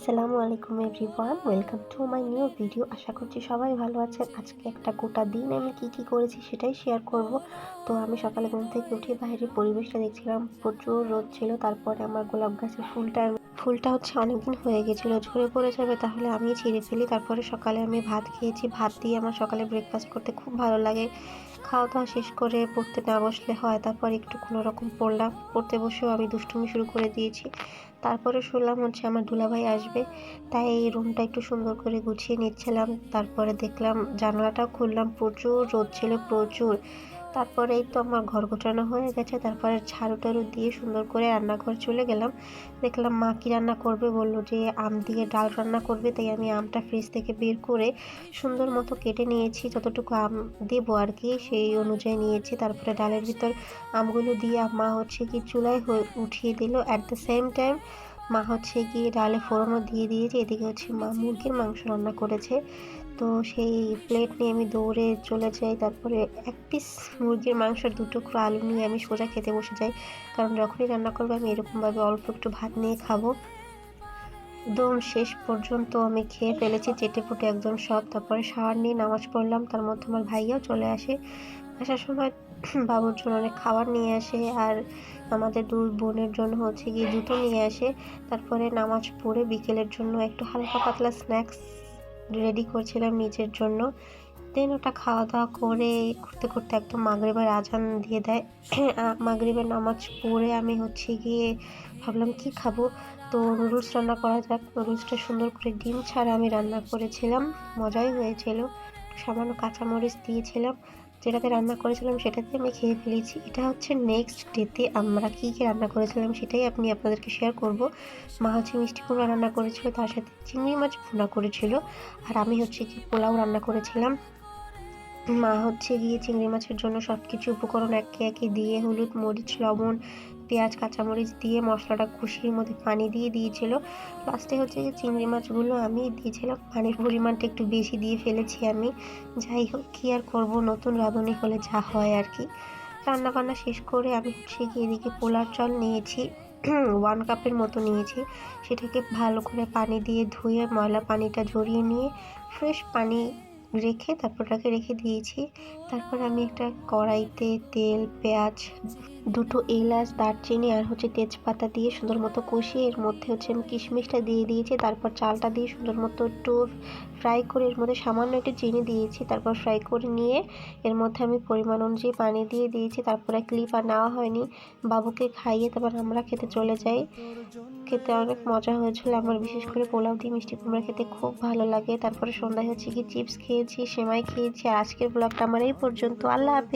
আসসালামু আলাইকুম everyone, welcome to my new video. আশা করছি সবাই ভালো আছেন। আজকে একটা গোটা দিন আমি কি করেছি সেটাই শেয়ার করব। তো আমি সকালে ঘুম থেকে উঠে বাইরের পরিবেশটা দেখছিলাম, প্রচুর রোদ ছিল। তারপরে আমার গোলাপ গাছের ফুলটা হচ্ছে অনেকদিন হয়ে গেছিলো, ঝরে পড়ে যাবে, তাহলে আমি ছিঁড়ে ফেলি। তারপরে সকালে আমি ভাত খেয়েছি। ভাত দিয়ে আমার সকালে ব্রেকফাস্ট করতে খুব ভালো লাগে। খাওয়া দাওয়া শেষ করে পড়তে না বসলে হয়, তারপর একটু কোনো রকম পড়লাম। পড়তে বসেও আমি দুষ্টুমি শুরু করে দিয়েছি। তারপরে শুনলাম হচ্ছে আমার দুলাভাই আসবে, তাই এই রুমটা একটু সুন্দর করে গুছিয়ে নিচ্ছিলাম। তারপরে দেখলাম জানালাটাও খুললাম, প্রচুর রোদ ছিল, প্রচুর। তারপরে এই তো আমার ঘর গোছানো হয়ে গেছে। তারপরে ঝাড়ু টাড়ু দিয়ে সুন্দর করে রান্নাঘর চলে গেলাম। দেখলাম মা কি রান্না করবে, বললো যে আম দিয়ে ডাল রান্না করবে। তাই আমি আমটা ফ্রিজ থেকে বের করে সুন্দর মতো কেটে নিয়েছি, যতটুকু আম দেবো আর কি সেই অনুযায়ী নিয়েছি। তারপরে ডালের ভিতর আমগুলো দিয়ে মা হচ্ছে কি চুলায় উঠিয়ে দিল। অ্যাট দ্য সেম টাইম মা হচ্ছে গিয়ে ডালে ফোড়নও দিয়ে দিয়েছে। এদিকে হচ্ছে মা মুরগির মাংস রান্না করেছে। তো সেই প্লেট নিয়ে আমি দৌড়ে চলে যাই। তারপরে এক পিস মুরগির মাংসের 2 টুকরো আলু নিয়ে আমি সোজা খেতে বসে যাই, কারণ যখনই রান্না করবো আমি এরকমভাবে অল্প একটু ভাত নিয়ে খাবো। একদম শেষ পর্যন্ত আমি খেয়ে ফেলেছি চেটেপুটে একদম সব। তারপরে শাওয়ার নিয়ে নামাজ পড়লাম। তার মধ্যে আমার ভাইয়াও চলে আসে। আসার সময় বাবুর জন্য অনেক খাবার নিয়ে আসে, আর আমাদের 2 বোনের জন্য হচ্ছে গিয়ে জুতো নিয়ে আসে। তারপরে নামাজ পড়ে বিকেলের জন্য একটু হালকা পাতলা স্ন্যাক্স রেডি করছিলাম নিজের জন্য। দেন ওটা খাওয়া দাওয়া করতে করতে একদম মাগরিবের আজান দিয়ে দেয়। মাগরিবের নামাজ পড়ে আমি হচ্ছে গিয়ে ভাবলাম কি খাবো, তো নুডলস রান্না করা যাক। নুডলসটা সুন্দর করে ডিম ছাড়া আমি রান্না করেছিলাম, মজাই হয়েছিল। সামান্য কাঁচামরিচ দিয়েছিলাম, যেটাতে রান্না করেছিলাম সেটাতে আমি খেয়ে ফেলেছি। এটা হচ্ছে নেক্সট ডেতে আমরা কী রান্না করেছিলাম সেটাই আপনাদেরকে শেয়ার করব। মা হচ্ছে মিষ্টি কুমড়া রান্না করেছিল, তার সাথে চিংড়ি মাছ ভুনা করেছিল, আর আমি হচ্ছে কি পোলাও রান্না করেছিলাম। মা হচ্ছে গিয়ে চিংড়ি মাছের জন্য সব কিছু উপকরণ একে একে দিয়ে হলুদ, মরিচ, লবণ, পেঁয়াজ, কাঁচামরিচ দিয়ে মশলাটা কষিয়ে মধ্যে পানি দিয়ে দিয়েছিল। লাস্টে হচ্ছে যে চিংড়ি মাছগুলো আমি দিয়েছিলাম, পানির পরিমাণটা একটু বেশি দিয়ে ফেলেছি আমি। যাই হোক, কী আর করবো, নতুন রাঁধুনি হলে যা হয় আর কি। রান্না বান্না শেষ করে আমি হচ্ছে গিয়ে এদিকে পোলার চাল নিয়েছি 1 কাপের মতো নিয়েছি। সেটাকে ভালো করে পানি দিয়ে ধুয়ে ময়লা পানিটা ঝরিয়ে নিয়ে ফ্রেশ পানি রেখে তারপর ওটাকে রেখে দিয়েছি। তারপর আমি একটা কড়াইতে তেল, পেঁয়াজ, 2টো এলাচ, দারচিনি আর হচ্ছে তেজপাতা দিয়ে সুন্দর মতো কষিয়ে এর মধ্যে হচ্ছে আমি কিশমিশটা দিয়ে দিয়েছি। তারপর চালটা দিয়ে সুন্দর মতো একটু ফ্রাই করে এর মধ্যে সামান্য একটু চিনি দিয়েছি। তারপর ফ্রাই করে নিয়ে এর মধ্যে আমি পরিমাণ অনুযায়ী পানি দিয়ে দিয়েছি। তারপরে ক্লিপ আর নেওয়া হয়নি, বাবুকে খাইয়ে তারপর আমরা খেতে চলে যাই। খেতে অনেক মজা হয়েছিল আমার, বিশেষ করে পোলাও দিয়ে মিষ্টি কুমড়া খেতে খুব ভালো লাগে। তারপরে সন্ধ্যায় হচ্ছে কি চিপস খেয়েছি, সেমাই খেয়েছি। আর আজকের ব্লগটা আমার এই পর্যন্ত। আল্লাহ হাফেজ।